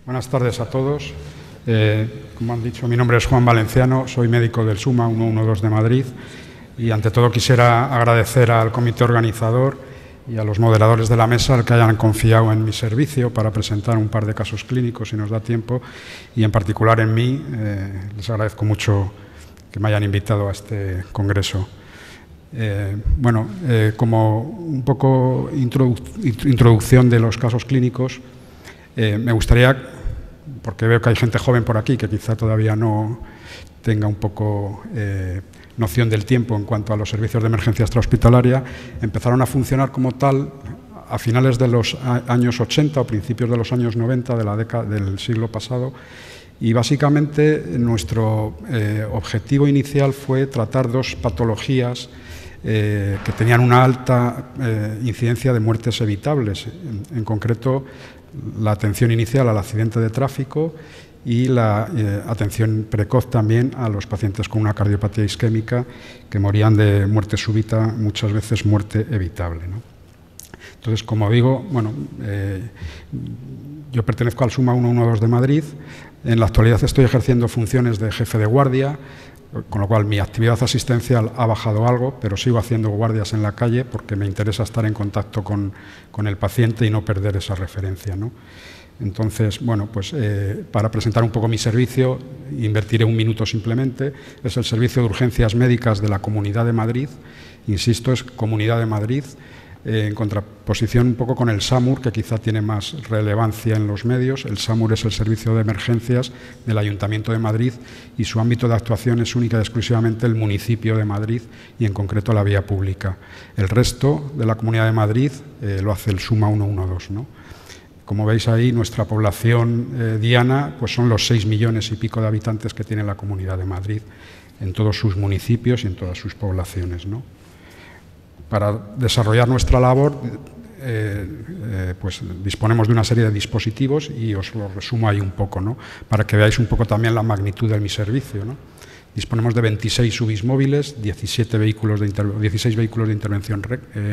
Buenas tardes a todos. Como han dicho, mi nombre es Juan Valenciano, soy médico del SUMA 112 de Madrid y ante todo quisiera agradecer al comité organizador y a los moderadores de la mesa el que hayan confiado en mi servicio para presentar un par de casos clínicos, si nos da tiempo, y en particular en mí. Les agradezco mucho que me hayan invitado a este congreso. Como un poco introducción de los casos clínicos, me gustaría, porque veo que hay gente joven por aquí que quizá todavía no tenga un poco noción del tiempo en cuanto a los servicios de emergencia extrahospitalaria, empezaron a funcionar como tal a finales de los años 80 o principios de los años 90 de la década del siglo pasado, y básicamente nuestro objetivo inicial fue tratar dos patologías que tenían una alta incidencia de muertes evitables, en concreto la atención inicial al accidente de tráfico y la atención precoz también a los pacientes con una cardiopatía isquémica que morían de muerte súbita, muchas veces muerte evitable, ¿no? Entonces, como digo, yo pertenezco al SUMA 112 de Madrid. En la actualidad estoy ejerciendo funciones de jefe de guardia, con lo cual mi actividad asistencial ha bajado algo, pero sigo haciendo guardias en la calle porque me interesa estar en contacto con el paciente y no perder esa referencia, ¿no? Entonces, para presentar un poco mi servicio, invertiré un minuto simplemente. Es el Servicio de Urgencias Médicas de la Comunidad de Madrid. Insisto, es Comunidad de Madrid, en contraposición un poco con el SAMUR, que quizá tiene más relevancia en los medios. El SAMUR es el Servicio de Emergencias del Ayuntamiento de Madrid y su ámbito de actuación es única y exclusivamente el municipio de Madrid y en concreto la vía pública. El resto de la Comunidad de Madrid lo hace el SUMA 112, ¿no? Como veis ahí, nuestra población diana pues son los 6 millones y pico de habitantes que tiene la Comunidad de Madrid en todos sus municipios y en todas sus poblaciones, ¿no? Para desarrollar nuestra labor, disponemos de una serie de dispositivos y os lo resumo ahí un poco, ¿no? Para que veáis un poco también la magnitud de mi servicio, ¿no? Disponemos de 26 UBIs móviles, 16 vehículos de intervención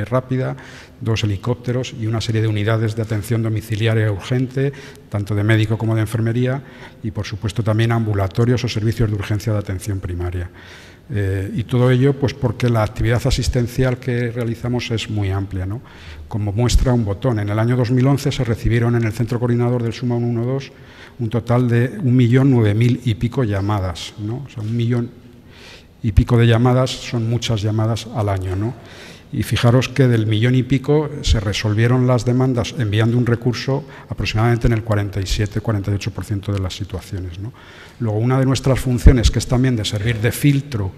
rápida, 2 helicópteros y una serie de unidades de atención domiciliaria urgente, tanto de médico como de enfermería, y por supuesto también ambulatorios o servicios de urgencia de atención primaria. Y todo ello pues porque la actividad asistencial que realizamos es muy amplia, ¿no? Como muestra un botón, en el año 2011 se recibieron en el centro coordinador del SUMA 112 un total de 1.009.000 y pico llamadas, ¿no? O sea, 1 millón y pico de llamadas son muchas llamadas al año, ¿no? Y fijaros que del 1 millón y pico se resolvieron las demandas enviando un recurso aproximadamente en el 47-48% de las situaciones, ¿no? Luego, una de nuestras funciones, que es también de servir de filtro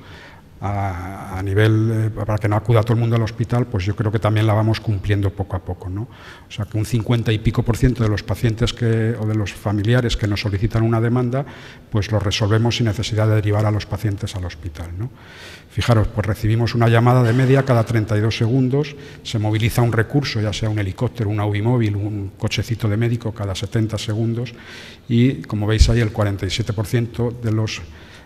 a nivel, para que no acuda todo el mundo al hospital, pues yo creo que también la vamos cumpliendo poco a poco, ¿no? O sea, que un 50 y pico % de los pacientes o de los familiares que nos solicitan una demanda, pues lo resolvemos sin necesidad de derivar a los pacientes al hospital, ¿no? Fijaros, pues recibimos una llamada de media cada 32 segundos, se moviliza un recurso, ya sea un helicóptero, una UBI móvil, un cochecito de médico cada 70 segundos y, como veis ahí, el 47% de los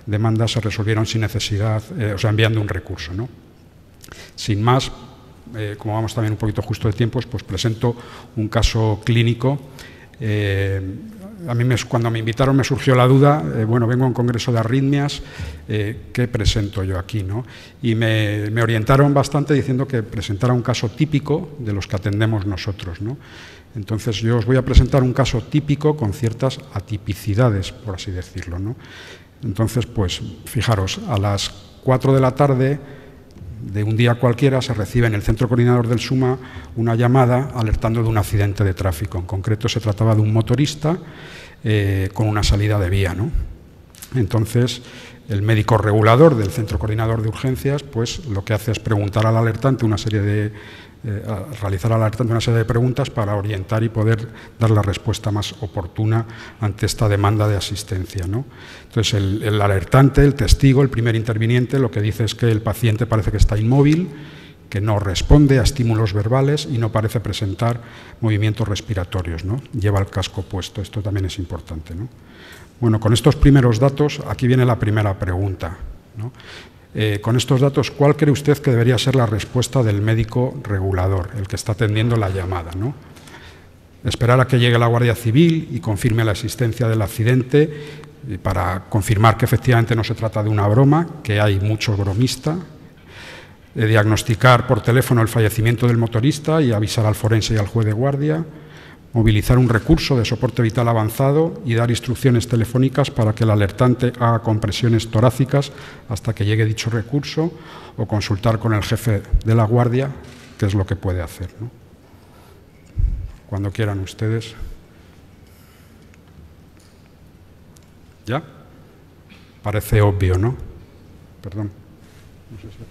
demandas se resolvieron sin necesidad, enviando un recurso, ¿no? Sin más, como vamos también un poquito justo de tiempos, pues presento un caso clínico. A mí cuando me invitaron me surgió la duda, vengo a un congreso de arritmias, ¿qué presento yo aquí, ¿no? Y me orientaron bastante diciendo que presentara un caso típico de los que atendemos nosotros, ¿no? Entonces yo os voy a presentar un caso típico con ciertas atipicidades, por así decirlo, ¿no? Entonces, pues fijaros, a las 4 de la tarde de un día cualquiera se recibe en el centro coordinador del SUMA una llamada alertando de un accidente de tráfico. En concreto se trataba de un motorista con una salida de vía, ¿no? Entonces, el médico regulador del centro coordinador de urgencias, pues lo que hace es preguntar al alertante realizar al alertante una serie de preguntas para orientar y poder dar la respuesta más oportuna ante esta demanda de asistencia, ¿no? Entonces, el alertante, el testigo, el primer interviniente, lo que dice es que el paciente parece que está inmóvil, que no responde a estímulos verbales y no parece presentar movimientos respiratorios, ¿no? Lleva el casco puesto, esto también es importante, ¿no? Bueno, con estos primeros datos, aquí viene la primera pregunta, ¿no? Con estos datos, ¿cuál cree usted que debería ser la respuesta del médico regulador, el que está atendiendo la llamada, ¿no? esperar a que llegue la Guardia Civil y confirme la existencia del accidente para confirmar que efectivamente no se trata de una broma, que hay mucho bromista, diagnosticar por teléfono el fallecimiento del motorista y avisar al forense y al juez de guardia, movilizar un recurso de soporte vital avanzado y dar instrucciones telefónicas para que el alertante haga compresiones torácicas hasta que llegue dicho recurso, o consultar con el jefe de la guardia qué es lo que puede hacer, ¿no? Cuando quieran ustedes. ¿Ya? Parece obvio, ¿no? Perdón. No sé si...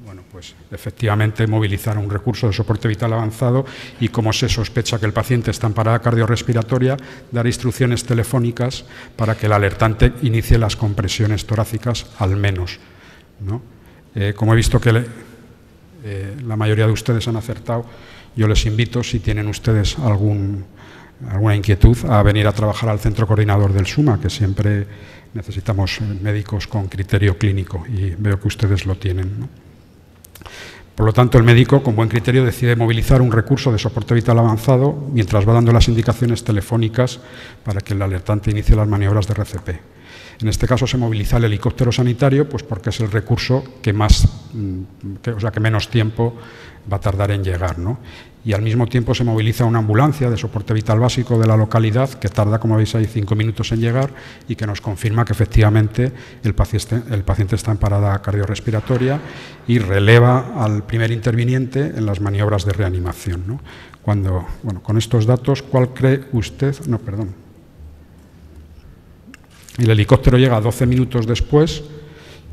Bueno, pues efectivamente movilizar un recurso de soporte vital avanzado y, como se sospecha que el paciente está en parada cardiorrespiratoria, dar instrucciones telefónicas para que el alertante inicie las compresiones torácicas al menos, ¿no? Como he visto que la mayoría de ustedes han acertado, yo les invito, si tienen ustedes alguna inquietud, a venir a trabajar al centro coordinador del SUMA, que siempre necesitamos médicos con criterio clínico, y veo que ustedes lo tienen, ¿no? Por lo tanto, el médico, con buen criterio, decide movilizar un recurso de soporte vital avanzado mientras va dando las indicaciones telefónicas para que el alertante inicie las maniobras de RCP. En este caso se moviliza el helicóptero sanitario, pues porque es el recurso que menos tiempo va a tardar en llegar, ¿no? Y al mismo tiempo se moviliza una ambulancia de soporte vital básico de la localidad, que tarda, como veis ahí, 5 minutos en llegar, y que nos confirma que efectivamente el paciente está en parada cardiorrespiratoria y releva al primer interviniente en las maniobras de reanimación, ¿no? Con estos datos, ¿cuál cree usted? No, perdón. El helicóptero llega 12 minutos después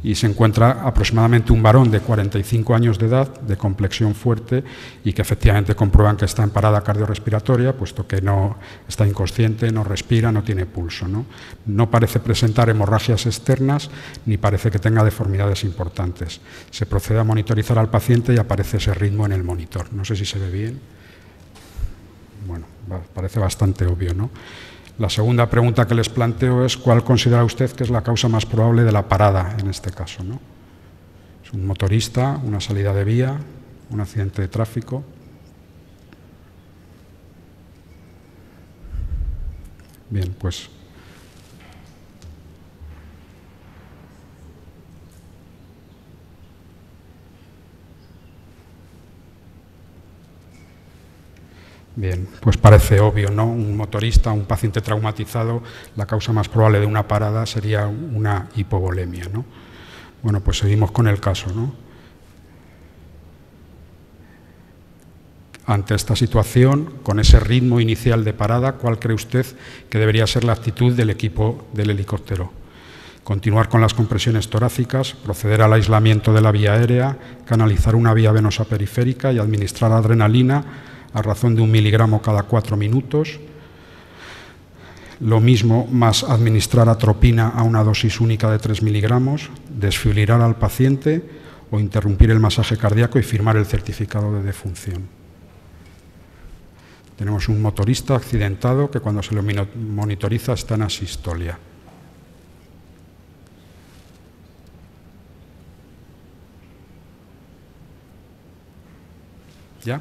y se encuentra aproximadamente un varón de 45 años de edad, de complexión fuerte, y que efectivamente comprueban que está en parada cardiorrespiratoria, puesto que no está inconsciente, no respira, no tiene pulso, ¿no? No parece presentar hemorragias externas ni parece que tenga deformidades importantes. Se procede a monitorizar al paciente y aparece ese ritmo en el monitor. No sé si se ve bien. Bueno, parece bastante obvio, ¿no? La segunda pregunta que les planteo es: ¿cuál considera usted que es la causa más probable de la parada en este caso, ¿no? ¿Es un motorista, una salida de vía, un accidente de tráfico? Bien, pues parece obvio, ¿no? Un motorista, un paciente traumatizado, la causa más probable de una parada sería una hipovolemia, ¿no? Bueno, pues seguimos con el caso, ¿no? Ante esta situación, con ese ritmo inicial de parada, ¿cuál cree usted que debería ser la actitud del equipo del helicóptero? Continuar con las compresiones torácicas, proceder al aislamiento de la vía aérea, canalizar una vía venosa periférica y administrar adrenalina a razón de 1 miligramo cada 4 minutos. Lo mismo, más administrar atropina a una dosis única de 3 miligramos, desfibrilar al paciente o interrumpir el masaje cardíaco y firmar el certificado de defunción. Tenemos un motorista accidentado que, cuando se lo monitoriza, está en asistolia. ¿Ya?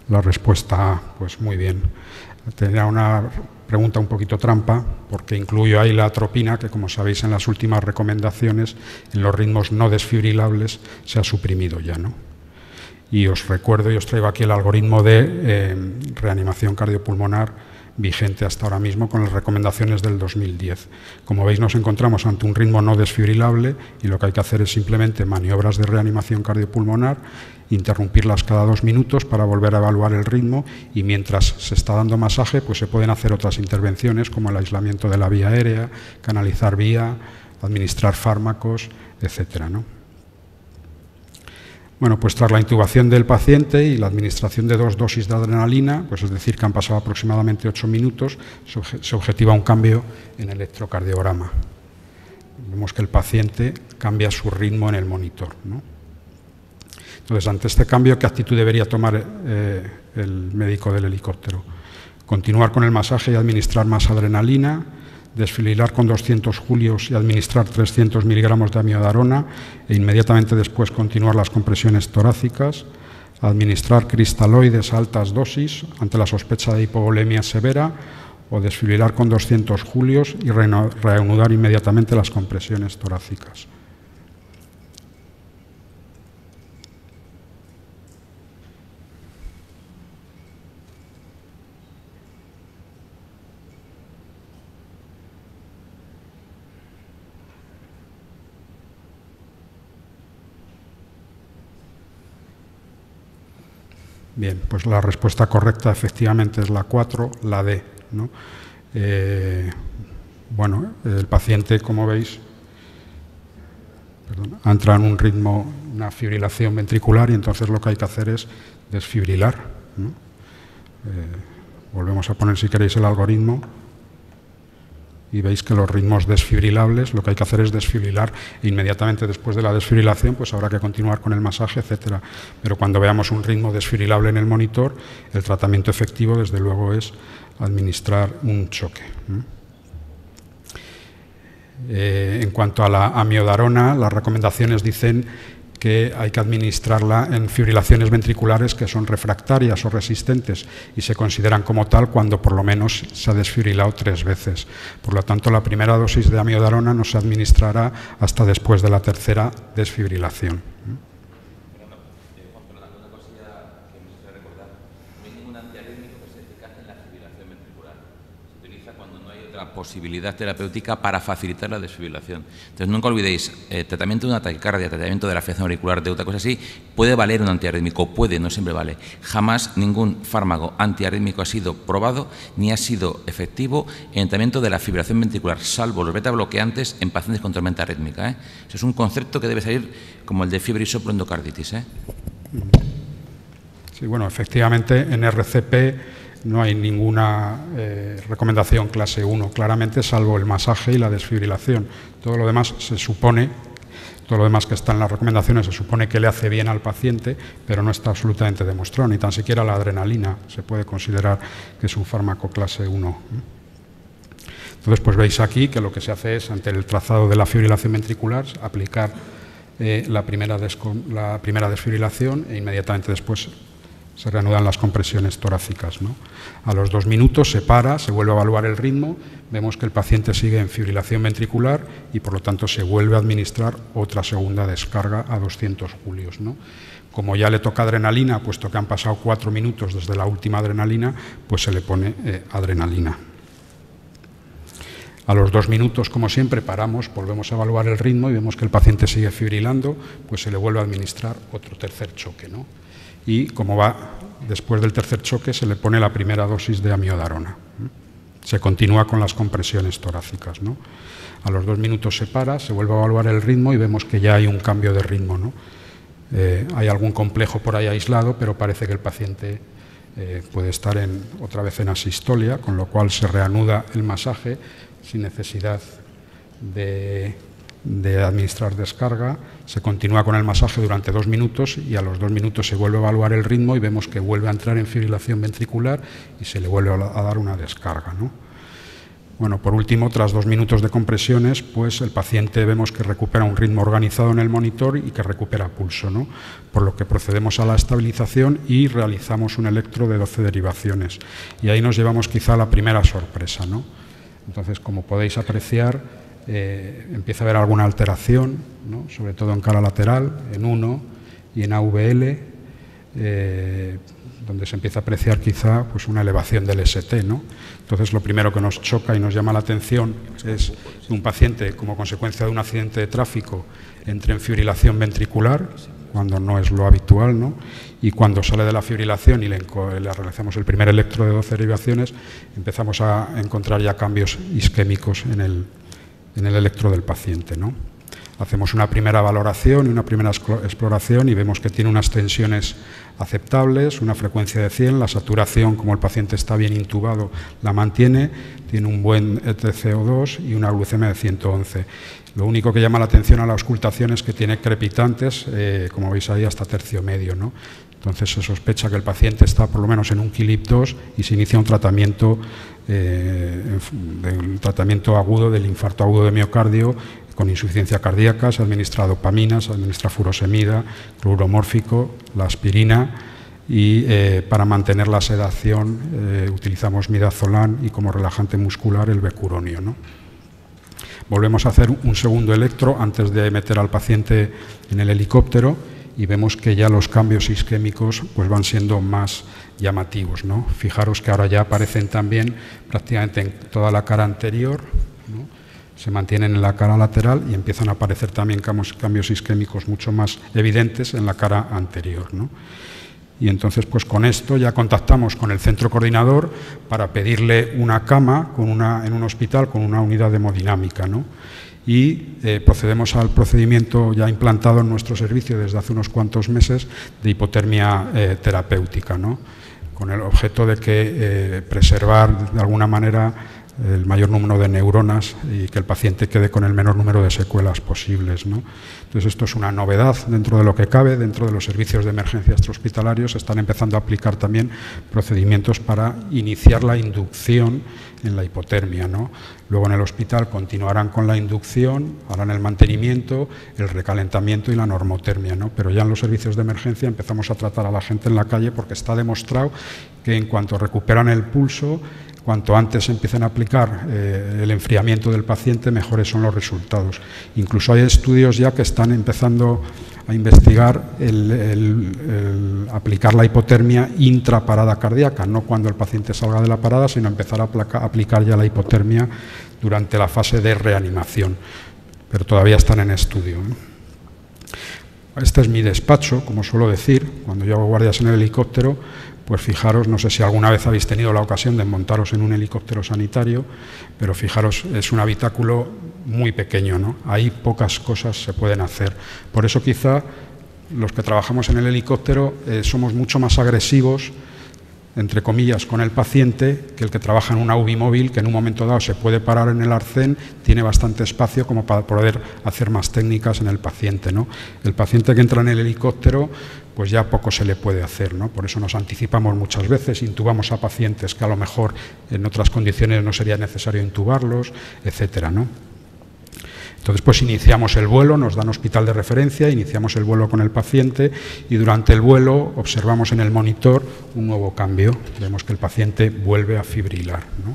La respuesta A, pues muy bien. Tenía una pregunta un poquito trampa, porque incluyo ahí la atropina, que, como sabéis, en las últimas recomendaciones, en los ritmos no desfibrilables, se ha suprimido ya, ¿no? Y os recuerdo y os traigo aquí el algoritmo de reanimación cardiopulmonar vigente hasta ahora mismo, con las recomendaciones del 2010. Como veis, nos encontramos ante un ritmo no desfibrilable y lo que hay que hacer es simplemente maniobras de reanimación cardiopulmonar, interrumpirlas cada 2 minutos para volver a evaluar el ritmo, y mientras se está dando masaje, pues se pueden hacer otras intervenciones como el aislamiento de la vía aérea, canalizar vía, administrar fármacos, etcétera, ¿no? Bueno, pues tras la intubación del paciente y la administración de 2 dosis de adrenalina, pues es decir, que han pasado aproximadamente 8 minutos, se objetiva un cambio en el electrocardiograma. Vemos que el paciente cambia su ritmo en el monitor, ¿no? Entonces, ante este cambio, ¿qué actitud debería tomar el médico del helicóptero? Continuar con el masaje y administrar más adrenalina, desfibrilar con 200 julios y administrar 300 miligramos de amiodarona e inmediatamente después continuar las compresiones torácicas, administrar cristaloides a altas dosis ante la sospecha de hipovolemia severa o desfibrilar con 200 julios y reanudar inmediatamente las compresiones torácicas. Bien, pues la respuesta correcta efectivamente es la 4, la D, ¿no? Bueno, el paciente, como veis, ha entrado en un ritmo, una fibrilación ventricular, y entonces lo que hay que hacer es desfibrilar, ¿no? Volvemos a poner, si queréis, el algoritmo. Y veis que los ritmos desfibrilables, lo que hay que hacer es desfibrilar e inmediatamente después de la desfibrilación, pues habrá que continuar con el masaje, etcétera. Pero cuando veamos un ritmo desfibrilable en el monitor, el tratamiento efectivo, desde luego, es administrar un choque. En cuanto a la amiodarona, las recomendaciones dicen que hay que administrarla en fibrilaciones ventriculares que son refractarias o resistentes y se consideran como tal cuando por lo menos se ha desfibrilado 3 veces. Por lo tanto, la primera dosis de amiodarona no se administrará hasta después de la 3ª desfibrilación. Una cosilla que me gustaría recordar. No hay ningún antiarrítmico que sea eficaz en la fibrilación ventricular. Se utiliza cuando no hay otra posibilidad terapéutica para facilitar la desfibrilación. Entonces, nunca olvidéis, tratamiento de una taquicardia, tratamiento de la fibrilación auricular, de otra cosa así, puede valer un antiarrítmico, puede, no siempre vale. Jamás ningún fármaco antiarrítmico ha sido probado ni ha sido efectivo en el tratamiento de la fibrilación ventricular, salvo los beta bloqueantes en pacientes con tormenta arrítmica. Eso es un concepto que debe salir como el de fiebre y soplo endocarditis. Sí, bueno, efectivamente en RCP no hay ninguna recomendación clase 1, claramente, salvo el masaje y la desfibrilación. Todo lo demás se supone, todo lo demás que está en las recomendaciones se supone que le hace bien al paciente, pero no está absolutamente demostrado, ni tan siquiera la adrenalina se puede considerar que es un fármaco clase 1. Entonces, pues veis aquí que lo que se hace es, ante el trazado de la fibrilación ventricular, aplicar la primera desfibrilación e inmediatamente después se reanudan las compresiones torácicas, ¿no? A los 2 minutos se para, se vuelve a evaluar el ritmo, vemos que el paciente sigue en fibrilación ventricular y por lo tanto se vuelve a administrar otra segunda descarga a 200 julios, ¿no? Como ya le toca adrenalina, puesto que han pasado 4 minutos desde la última adrenalina, pues se le pone adrenalina. A los 2 minutos, como siempre, paramos, volvemos a evaluar el ritmo y vemos que el paciente sigue fibrilando, pues se le vuelve a administrar otro tercer choque, ¿no? Y como va después del tercer choque, se le pone la primera dosis de amiodarona. Se continúa con las compresiones torácicas, ¿no? A los 2 minutos se para, se vuelve a evaluar el ritmo y vemos que ya hay un cambio de ritmo, ¿no? Hay algún complejo por ahí aislado, pero parece que el paciente puede estar otra vez en asistolia, con lo cual se reanuda el masaje sin necesidad de administrar descarga, se continúa con el masaje durante 2 minutos y a los 2 minutos se vuelve a evaluar el ritmo y vemos que vuelve a entrar en fibrilación ventricular y se le vuelve a dar una descarga, ¿no? Bueno, por último, tras 2 minutos de compresiones, pues el paciente vemos que recupera un ritmo organizado en el monitor y que recupera pulso, ¿no? Por lo que procedemos a la estabilización y realizamos un electro de 12 derivaciones. Y ahí nos llevamos quizá la primera sorpresa, ¿no? Entonces, como podéis apreciar, empieza a haber alguna alteración, ¿no? Sobre todo en cara lateral, en 1 y en AVL, donde se empieza a apreciar quizá pues una elevación del ST, ¿no? Entonces, lo primero que nos choca y nos llama la atención es que un paciente, como consecuencia de un accidente de tráfico, entre en fibrilación ventricular, cuando no es lo habitual, ¿no? Y cuando sale de la fibrilación y le realizamos el primer electro de 12 derivaciones, empezamos a encontrar ya cambios isquémicos en el electro del paciente, ¿no? Hacemos una primera valoración y una primera exploración y vemos que tiene unas tensiones aceptables, una frecuencia de 100, la saturación, como el paciente está bien intubado, la mantiene, tiene un buen ETCO2 y una glucemia de 111. Lo único que llama la atención a la auscultación es que tiene crepitantes, como veis ahí, hasta tercio medio, ¿no? Entonces se sospecha que el paciente está por lo menos en un KILIP2 y se inicia un tratamiento agudo del infarto agudo de miocardio con insuficiencia cardíaca. Se administra dopamina, se administra furosemida, cloruro mórfico, la aspirina y para mantener la sedación utilizamos midazolam y como relajante muscular el becuronio, ¿no? Volvemos a hacer un segundo electro antes de meter al paciente en el helicóptero y vemos que ya los cambios isquémicos pues van siendo más llamativos, ¿no? Fijaros que ahora ya aparecen también prácticamente en toda la cara anterior, ¿no? Se mantienen en la cara lateral y empiezan a aparecer también cambios isquémicos mucho más evidentes en la cara anterior, ¿no? Y entonces, pues con esto ya contactamos con el centro coordinador para pedirle una cama en un hospital con una unidad de hemodinámica, ¿no? Y procedemos al procedimiento ya implantado en nuestro servicio desde hace unos cuantos meses de hipotermia terapéutica, ¿no? Con el objeto de que preservar de alguna manera el mayor número de neuronas y que el paciente quede con el menor número de secuelas posibles, ¿no? Entonces esto es una novedad dentro de lo que cabe, dentro de los servicios de emergencia extrahospitalarios. Se están empezando a aplicar también procedimientos para iniciar la inducción en la hipotermia, ¿no? Luego en el hospital continuarán con la inducción, harán el mantenimiento, el recalentamiento y la normotermia, ¿no? Pero ya en los servicios de emergencia empezamos a tratar a la gente en la calle porque está demostrado que en cuanto recuperan el pulso, cuanto antes empiecen a aplicar el enfriamiento del paciente, mejores son los resultados. Incluso hay estudios ya que están empezando a investigar el aplicar la hipotermia intraparada cardíaca, no cuando el paciente salga de la parada, sino empezar a aplicar ya la hipotermia durante la fase de reanimación, pero todavía están en estudio, ¿no? Este es mi despacho, como suelo decir, cuando yo hago guardias en el helicóptero. Pues fijaros, no sé si alguna vez habéis tenido la ocasión de montaros en un helicóptero sanitario, pero fijaros, es un habitáculo muy pequeño, ¿no? Ahí pocas cosas se pueden hacer. Por eso quizá los que trabajamos en el helicóptero somos mucho más agresivos, entre comillas, con el paciente que el que trabaja en una UBI móvil, que en un momento dado se puede parar en el arcén, tiene bastante espacio como para poder hacer más técnicas en el paciente, ¿no? El paciente que entra en el helicóptero, pues ya poco se le puede hacer, ¿no? Por eso nos anticipamos muchas veces, intubamos a pacientes que a lo mejor en otras condiciones no sería necesario intubarlos, etcétera, ¿no? Entonces, pues iniciamos el vuelo, nos dan hospital de referencia, iniciamos el vuelo con el paciente y durante el vuelo observamos en el monitor un nuevo cambio. Vemos que el paciente vuelve a fibrilar, ¿no?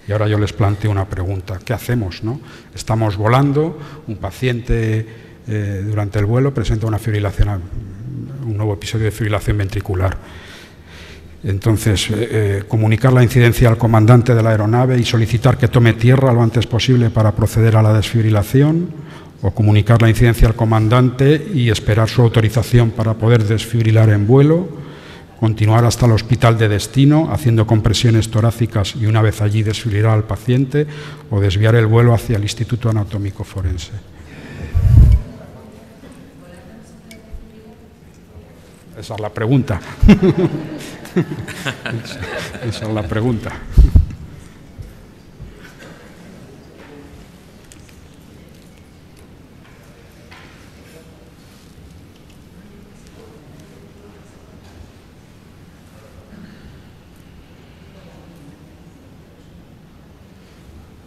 Y ahora yo les planteo una pregunta. ¿Qué hacemos, no? Estamos volando, un paciente durante el vuelo presenta una fibrilación, un nuevo episodio de fibrilación ventricular. Entonces, comunicar la incidencia al comandante de la aeronave y solicitar que tome tierra lo antes posible para proceder a la desfibrilación, o comunicar la incidencia al comandante y esperar su autorización para poder desfibrilar en vuelo, continuar hasta el hospital de destino haciendo compresiones torácicas y una vez allí desfibrilar al paciente, o desviar el vuelo hacia el Instituto Anatómico Forense. Esa es la pregunta. Esa es la pregunta.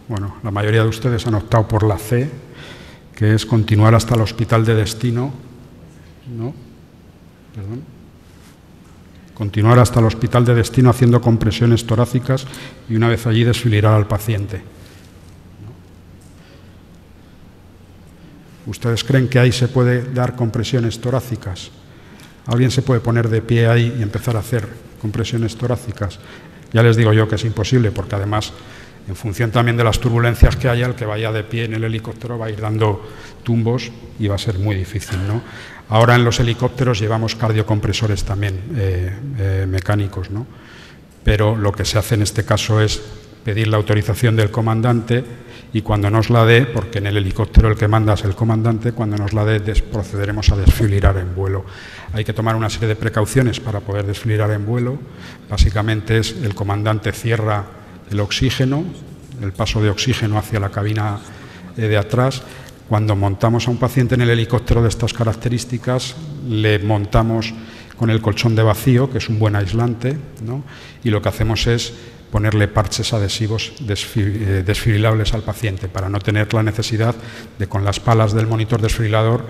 Bueno, la mayoría de ustedes han optado por la C, que es continuar hasta el hospital de destino, ¿no? Perdón. Continuar hasta el hospital de destino haciendo compresiones torácicas y una vez allí desfibrilar al paciente. ¿Ustedes creen que ahí se puede dar compresiones torácicas? ¿Alguien se puede poner de pie ahí y empezar a hacer compresiones torácicas? Ya les digo yo que es imposible, porque además, en función también de las turbulencias que haya, el que vaya de pie en el helicóptero va a ir dando tumbos y va a ser muy difícil, ¿no? Ahora en los helicópteros llevamos cardiocompresores también mecánicos, ¿no? Pero lo que se hace en este caso es pedir la autorización del comandante y cuando nos la dé, porque en el helicóptero el que manda es el comandante, cuando nos la dé procederemos a desfibrilar en vuelo. Hay que tomar una serie de precauciones para poder desfibrilar en vuelo. Básicamente es el comandante cierra el oxígeno, el paso de oxígeno hacia la cabina de atrás. Cuando montamos a un paciente en el helicóptero de estas características, le montamos con el colchón de vacío, que es un buen aislante, ¿no? Y lo que hacemos es ponerle parches adhesivos desfibrilables al paciente para no tener la necesidad de, con las palas del monitor desfibrilador,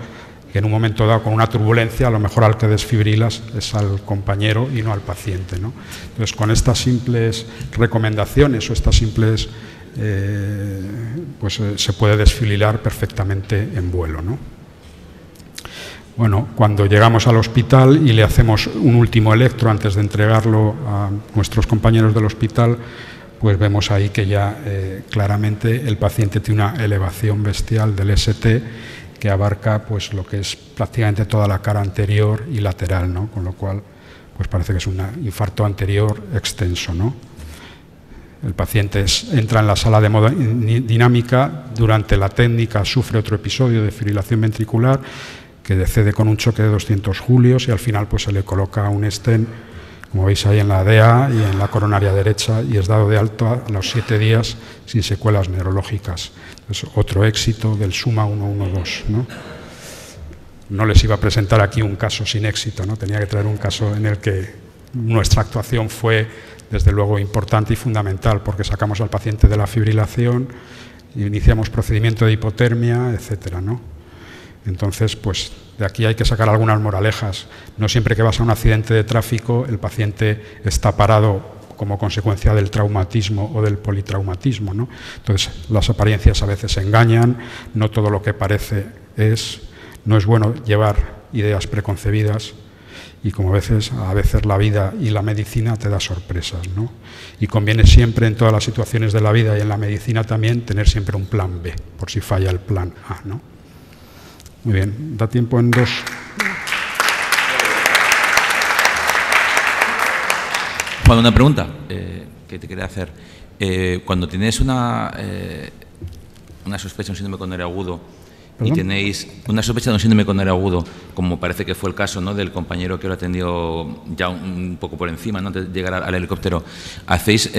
que en un momento dado con una turbulencia a lo mejor al que desfibrilas es al compañero y no al paciente, ¿no? Entonces, con estas simples recomendaciones o estas simples pues se puede desfibrilar perfectamente en vuelo, ¿no? Bueno, cuando llegamos al hospital y le hacemos un último electro antes de entregarlo a nuestros compañeros del hospital, pues vemos ahí que ya claramente el paciente tiene una elevación bestial del ST que abarca pues lo que es prácticamente toda la cara anterior y lateral, ¿no? Con lo cual pues parece que es un infarto anterior extenso, ¿no? El paciente entra en la sala de hemodinámica, durante la técnica sufre otro episodio de fibrilación ventricular que decede con un choque de 200 julios y al final pues se le coloca un stent, como veis ahí en la DA y en la coronaria derecha, y es dado de alta a los 7 días sin secuelas neurológicas. Es otro éxito del SUMA 112, ¿no? No les iba a presentar aquí un caso sin éxito, ¿no? Tenía que traer un caso en el que nuestra actuación fue desde luego importante y fundamental, porque sacamos al paciente de la fibrilación, iniciamos procedimiento de hipotermia, etcétera, ¿no? Entonces, pues de aquí hay que sacar algunas moralejas. No siempre que vas a un accidente de tráfico el paciente está parado como consecuencia del traumatismo o del politraumatismo, ¿no? Entonces, las apariencias a veces engañan, no todo lo que parece es, no es bueno llevar ideas preconcebidas y como a veces la vida y la medicina te da sorpresas, ¿no? Y conviene siempre en todas las situaciones de la vida y en la medicina también tener siempre un plan B, por si falla el plan A, ¿no? Muy bien, da tiempo en dos. Juan, una pregunta que te quería hacer. Cuando tienes una sospecha de un síndrome coronario agudo, ¿perdón? Y tenéis una sospecha de un síndrome coronario agudo, como parece que fue el caso, ¿no?, del compañero que lo atendió ya un poco por encima, ¿no?, antes de llegar al helicóptero, ¿hacéis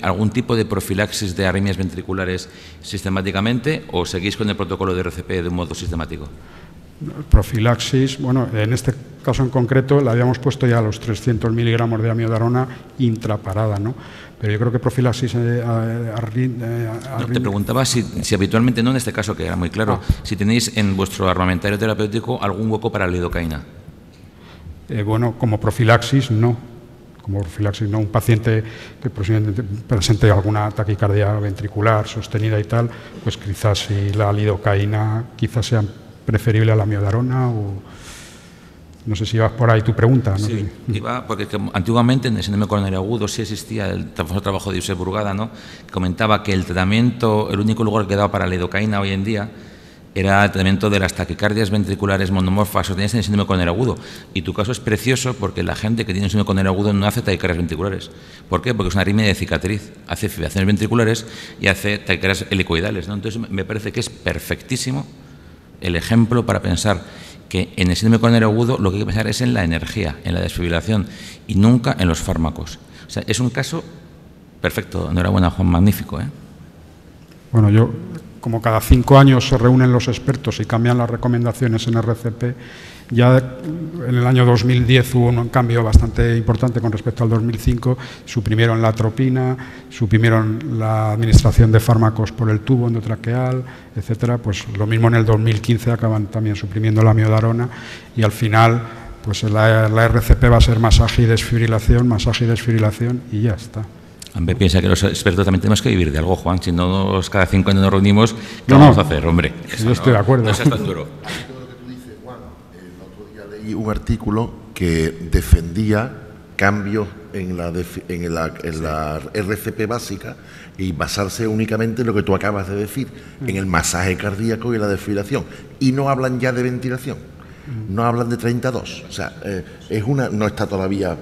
algún tipo de profilaxis de arritmias ventriculares sistemáticamente o seguís con el protocolo de RCP de un modo sistemático? Profilaxis, bueno, en este caso en concreto le habíamos puesto ya los 300 miligramos de amiodarona intraparada, ¿no? Pero yo creo que profilaxis... te preguntaba si habitualmente, no en este caso que era muy claro, si tenéis en vuestro armamentario terapéutico algún hueco para la lidocaína. Bueno, como profilaxis no. Como profilaxis no. Un paciente que presente alguna taquicardia ventricular sostenida y tal, pues quizás si la lidocaína quizás sea preferible a la amiodarona o... No sé si vas por ahí tu pregunta, ¿no? Sí, iba porque antiguamente en el síndrome coronario agudo sí existía el famoso trabajo de Josep Burgada, ¿no?, que comentaba que el tratamiento, el único lugar que daba para la lidocaína hoy en día era el tratamiento de las taquicardias ventriculares monomorfas sostenidas en el síndrome coronario agudo. Y tu caso es precioso porque la gente que tiene un síndrome coronario agudo no hace taquicardias ventriculares. ¿Por qué? Porque es una arritmia de cicatriz. Hace fibrilaciones ventriculares y hace taquicardias helicoidales, ¿no? Entonces me parece que es perfectísimo el ejemplo para pensar que en el síndrome coronario agudo lo que hay que pensar es en la energía, en la desfibrilación y nunca en los fármacos. O sea, es un caso perfecto. Enhorabuena, Juan, magnífico, ¿eh? Bueno, yo, como cada 5 años se reúnen los expertos y cambian las recomendaciones en RCP, ya en el año 2010 hubo un cambio bastante importante con respecto al 2005, suprimieron la atropina, suprimieron la administración de fármacos por el tubo endotraqueal, etcétera. Pues lo mismo en el 2015 acaban también suprimiendo la amiodarona y al final pues la RCP va a ser masaje y desfibrilación y ya está. Hombre, piensa que los expertos también tenemos que vivir de algo, Juan. Si no cada 5 años nos reunimos, ¿qué vamos a hacer, hombre? Yo estoy de acuerdo. No seas tan duro. Leí un artículo que defendía cambios en la RCP básica y basarse únicamente en lo que tú acabas de decir, en el masaje cardíaco y la desfibrilación. Y no hablan ya de ventilación. no hablan de 32. O sea, no está todavía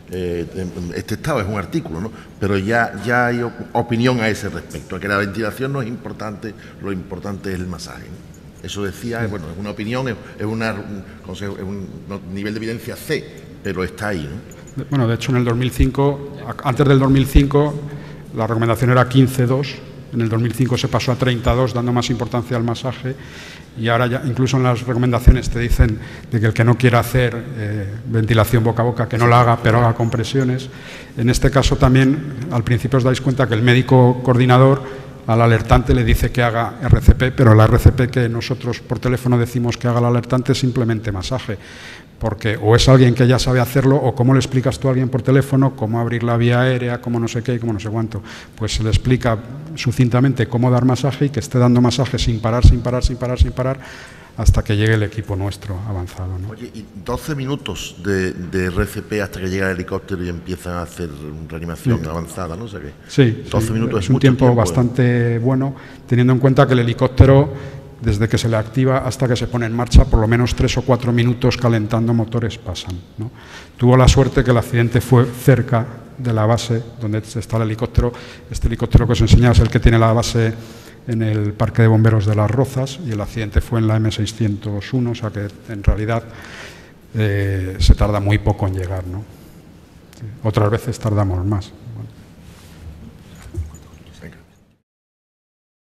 este estado, es un artículo, ¿no? Pero ya hay opinión a ese respecto, que la ventilación no es importante, lo importante es el masaje, ¿no? Eso decía, bueno, es una opinión, es un nivel de evidencia C, pero está ahí, ¿no? Bueno, de hecho, en el 2005, antes del 2005, la recomendación era 15-2. En el 2005 se pasó a 32, dando más importancia al masaje, y ahora ya incluso en las recomendaciones te dicen de que el que no quiera hacer ventilación boca a boca, que no la haga, pero haga compresiones. En este caso también, al principio os dais cuenta que el médico coordinador al alertante le dice que haga RCP, pero la RCP que nosotros por teléfono decimos que haga el alertante es simplemente masaje, porque o es alguien que ya sabe hacerlo, o cómo le explicas tú a alguien por teléfono cómo abrir la vía aérea, cómo no sé qué, cómo no sé cuánto. Pues se le explica sucintamente cómo dar masaje y que esté dando masaje sin parar, hasta que llegue el equipo nuestro avanzado, ¿no? Oye, y 12 minutos de RCP hasta que llega el helicóptero y empiezan a hacer reanimación avanzada, ¿no? O sea que sí, 12 minutos es un tiempo bastante bueno, teniendo en cuenta que el helicóptero, desde que se le activa hasta que se pone en marcha, por lo menos 3 o 4 minutos calentando motores pasan, ¿no? Tuvo la suerte que el accidente fue cerca de la base donde está el helicóptero. Este helicóptero que os enseñaba es el que tiene la base en el Parque de Bomberos de Las Rozas, y el accidente fue en la M601, o sea que en realidad se tarda muy poco en llegar, ¿no? Otras veces tardamos más.